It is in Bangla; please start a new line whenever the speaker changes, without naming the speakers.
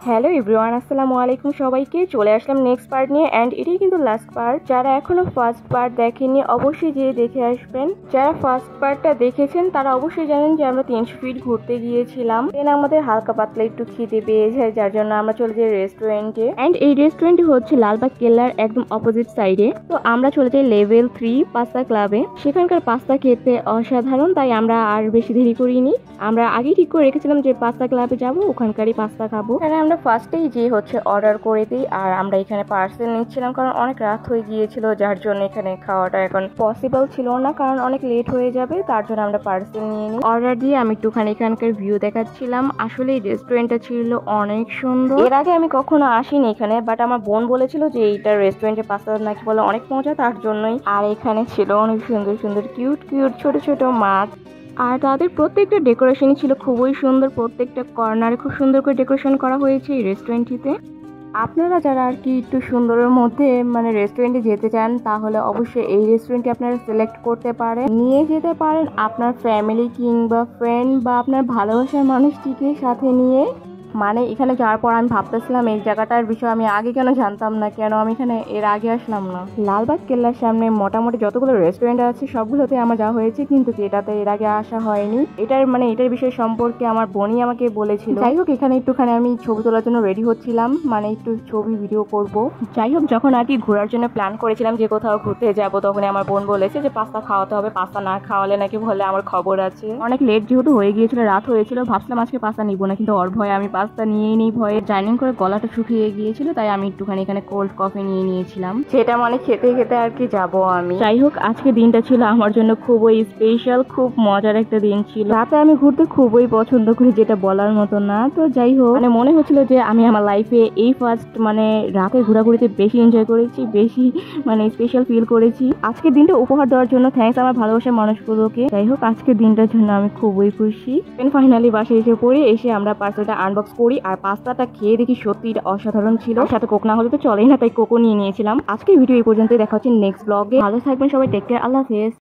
হ্যালো এভরিওয়ান, আসসালামু আলাইকুম সবাইকে। চলে আসলাম নেক্সট পার্ট নিয়ে অ্যান্ড এটাই কিন্তু লাস্ট পার্ট। যারা এখনো ফার্স্ট পার্ট দেখেননি অবশ্যই যেয়ে দেখে আসবেন। যারা ফার্স্ট পার্টটা দেখেছেন তারা অবশ্যই জানেন যে আমরা 300 ফিট ঘুরতে গিয়েছিলাম। দেন আমাদের হালকা পাতলা একটু খিদে পেয়ে যায়, যার জন্য আমরা চলে যাই রেস্টুরেন্টে। অ্যান্ড এই রেস্টুরেন্টটি হচ্ছে লালবাগ কেল্লার একদম অপোজিট সাইডে। তো আমরা চলে যাই লেভেল 3 পাস্তা ক্লাবে। সেখানকার পাস্তা খেতে অসাধারণ, তাই আমরা আর বেশি দেরি করিনি। আমরা আগেই ঠিক করে রেখেছিলাম যে পাস্তা ক্লাবে যাব, ওখানকারই পাস্তা খাবো। আমরা ফার্স্টেই যে হচ্ছে অর্ডার করে দিই, আর আমরা এখানে পার্সেল নিচ্ছিলাম কারণ অনেক রাত হয়ে গিয়েছিল, যার জন্য এখানে খাওয়াটা এখন পসিবল ছিল না, কারণ অনেক লেট হয়ে যাবে। তার জন্য আমরা পার্সেল নিয়ে নিই। অর্ডার দিয়ে আমি একটুখানি এখানকার ভিউ দেখাচ্ছিলাম। আসলে এই রেস্টুরেন্টটা ছিল অনেক সুন্দর। এর আগে আমি কখনো আসিনি এখানে, বাট আমার বোন বলেছিল যে এইটা রেস্টুরেন্টে পাস্তা নাকি বলে অনেক মজা, তার জন্যই। আর এখানে ছিল অনেক সুন্দর সুন্দর কিউট কিউট ছোট ছোট মাছ, আর তাদের প্রত্যেকটা ডেকোরেশনই ছিল খুবই সুন্দর। প্রত্যেকটা কর্নারে খুব সুন্দর করে ডেকোরেশন করা হয়েছে এই রেস্টুরেন্টটিতে। আপনারা যারা আর কি একটু সুন্দরের মধ্যে রেস্টুরেন্টে যেতে চান, তাহলে অবশ্যই এই রেস্টুরেন্টটি আপনারা সিলেক্ট করতে পারেন। নিয়ে যেতে পারেন আপনার ফ্যামিলি কিংবা ফ্রেন্ড বা আপনার ভালোবাসার মানুষটিকে সাথে নিয়ে। এখানে যাওয়ার পর আমি ভাবতেছিলাম এই জায়গাটার বিষয়ে আমি আগে কেন জানতাম না, কেন আমি এখানে এর আগে আসলাম না। লালবাগ কেল্লার সামনে মোটামুটি যতগুলো রেস্টুরেন্ট আছে সবগুলোতে আমার যাওয়া হয়েছে, কিন্তু এটাতে এর আগে আসা হয়নি। এটার বিষয় সম্পর্কে আমার বোনই আমাকে বলেছিল। যাই হোক, এখানে একটুখানি আমি ছবি তোলার জন্য রেডি হচ্ছিলাম, একটু ছবি ভিডিও করব। যাই হোক, যখন আর কি ঘোরার জন্য প্ল্যান করেছিলাম যে কোথাও ঘুরতে যাব, তখন আমার বোন বলেছে যে পাস্তা খাওয়াতে হবে, পাস্তা না খাওয়ালে নাকি বলে আমার খবর আছে। অনেক লেট যেহেতু হয়ে গিয়েছিল, রাত হয়েছিল, ভাবছিলাম আজকে পাস্তা নিবো না, কিন্তু ওর ভয়ে আমি পাস্তা নিয়ে নেই। ভয়ে জার্নিং করে গলাটা শুকিয়ে গিয়েছিল, তাই আমি একটুখানি এখানে কোল্ড কফি নিয়ে নিয়েছিলাম। সেটা খেতে খেতে আর কি যাবো আমি। যাই হোক, আজকে দিনটা ছিল আমার জন্য খুবই স্পেশাল, খুব মজার একটা দিন ছিল। রাতে আমি ঘুরতে খুবই পছন্দ করি, যেটা বলার মতো না। তো যাই হোক, মনে হচ্ছিল যে আমি আমার লাইফে এই ফার্স্ট রাতে ঘোরাঘুরিতে বেশি এনজয় করেছি, বেশি স্পেশাল ফিল করেছি। আজকের দিনটা উপহার দেওয়ার জন্য থ্যাঙ্কস আমার ভালোবাসার মানুষগুলোকে। যাই হোক, আজকের দিনটার জন্য আমি খুবই খুশি। ফাইনালি বাসায় এসে পড়ে এসে আমরা পার্সেলটা আনবক্স করি, আর পাস্তাটা খেয়ে দেখি সত্যি অসাধারণ ছিল। সাথে কোক না হলে তো চলেই না, তাই কোকও নিয়ে নিয়েছিলাম। আজকের ভিডিও এই পর্যন্তই, দেখা হচ্ছে নেক্সট ব্লগে। ভালো থাকবেন সবাই, টেক কেয়ার, আল্লাহ হাফেজ।